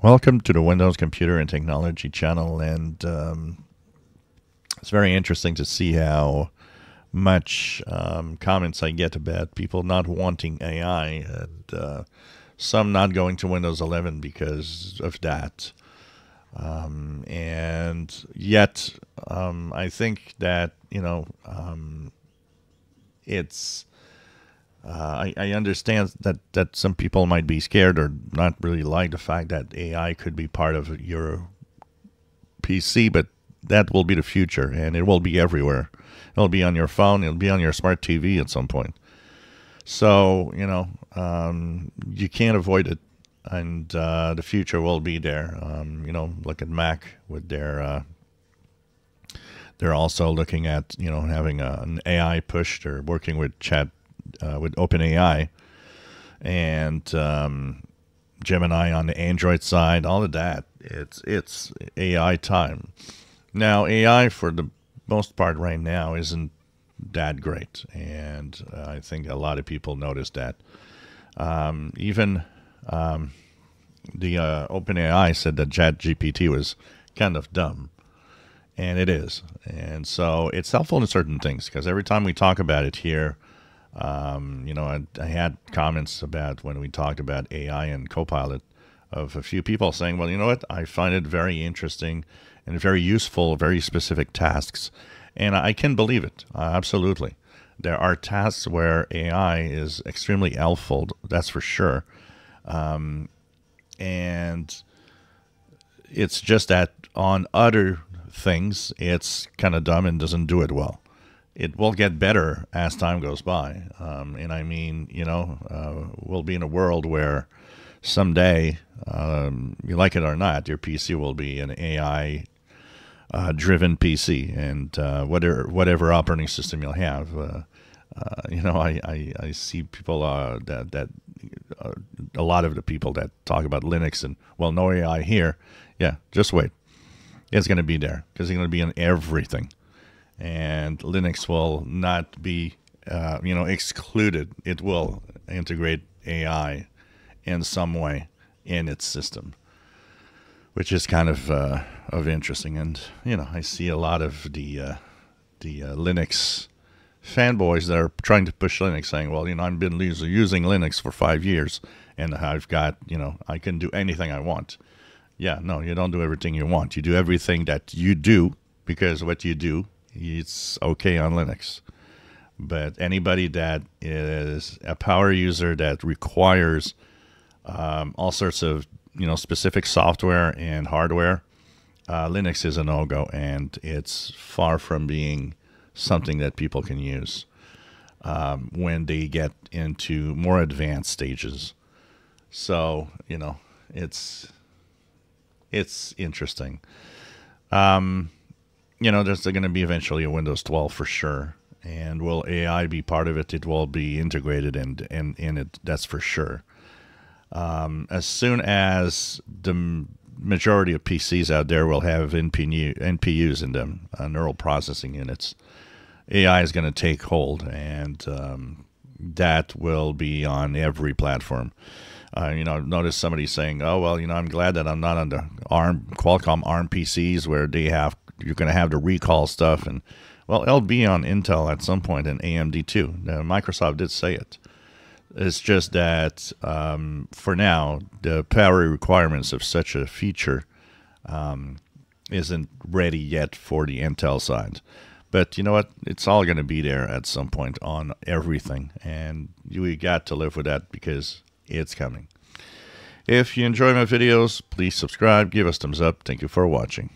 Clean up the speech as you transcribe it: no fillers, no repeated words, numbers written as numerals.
Welcome to the Windows Computer and Technology channel, and it's very interesting to see how much comments I get about people not wanting AI and some not going to Windows 11 because of that. And yet, I think that, it's I understand that some people might be scared or not really like the fact that AI could be part of your PC, but that will be the future, and it will be everywhere. It'll be on your phone. It'll be on your smart TV at some point. So, you can't avoid it, and the future will be there. Look at Mac with their. They're also looking at having an AI push. They're working with with OpenAI and Gemini on the Android side, all of that. It's AI time. Now, AI for the most part right now isn't that great, and I think a lot of people noticed that. Even the OpenAI said that ChatGPT was kind of dumb, and it is. And so it's helpful in certain things because every time we talk about it here, I had comments about when we talked about AI and Copilot of a few people saying, well, you know what, I find it very interesting and very useful, very specific tasks. And I can believe it. Absolutely. There are tasks where AI is extremely helpful, that's for sure. And it's just that on other things, it's kind of dumb and doesn't do it well. It will get better as time goes by. And I mean, we'll be in a world where someday, you like it or not, your PC will be an AI driven PC, and whatever operating system you'll have. I see people that a lot of the people that talk about Linux and, well, no AI here. Yeah, just wait. It's going to be there because it's going to be in everything. And Linux will not be, excluded. It will integrate AI in some way in its system, which is kind of interesting. And I see a lot of the Linux fanboys that are trying to push Linux, saying, "Well, I've been using Linux for 5 years, and I've got, I can do anything I want." Yeah, no, you don't do everything you want. You do everything that you do because what you do, it's okay on Linux. But anybody that is a power user that requires all sorts of specific software and hardware, Linux is a no-go, and it's far from being something that people can use when they get into more advanced stages. So it's interesting. There's going to be eventually a Windows 12 for sure. And will AI be part of it? It will be integrated in it, that's for sure. As soon as the majority of PCs out there will have NPUs in them, neural processing units, AI is going to take hold, and that will be on every platform. I've noticed somebody saying, "Oh well, I'm glad that I'm not on the Qualcomm ARM PCs where you're going to have the recall stuff." And well, it'll be on Intel at some point and AMD too. Now, Microsoft did say it. It's just that for now, the power requirements of such a feature isn't ready yet for the Intel side. But you know what? It's all going to be there at some point on everything, and we got to live with that because it's coming. If you enjoy my videos, please subscribe, give us thumbs up. Thank you for watching.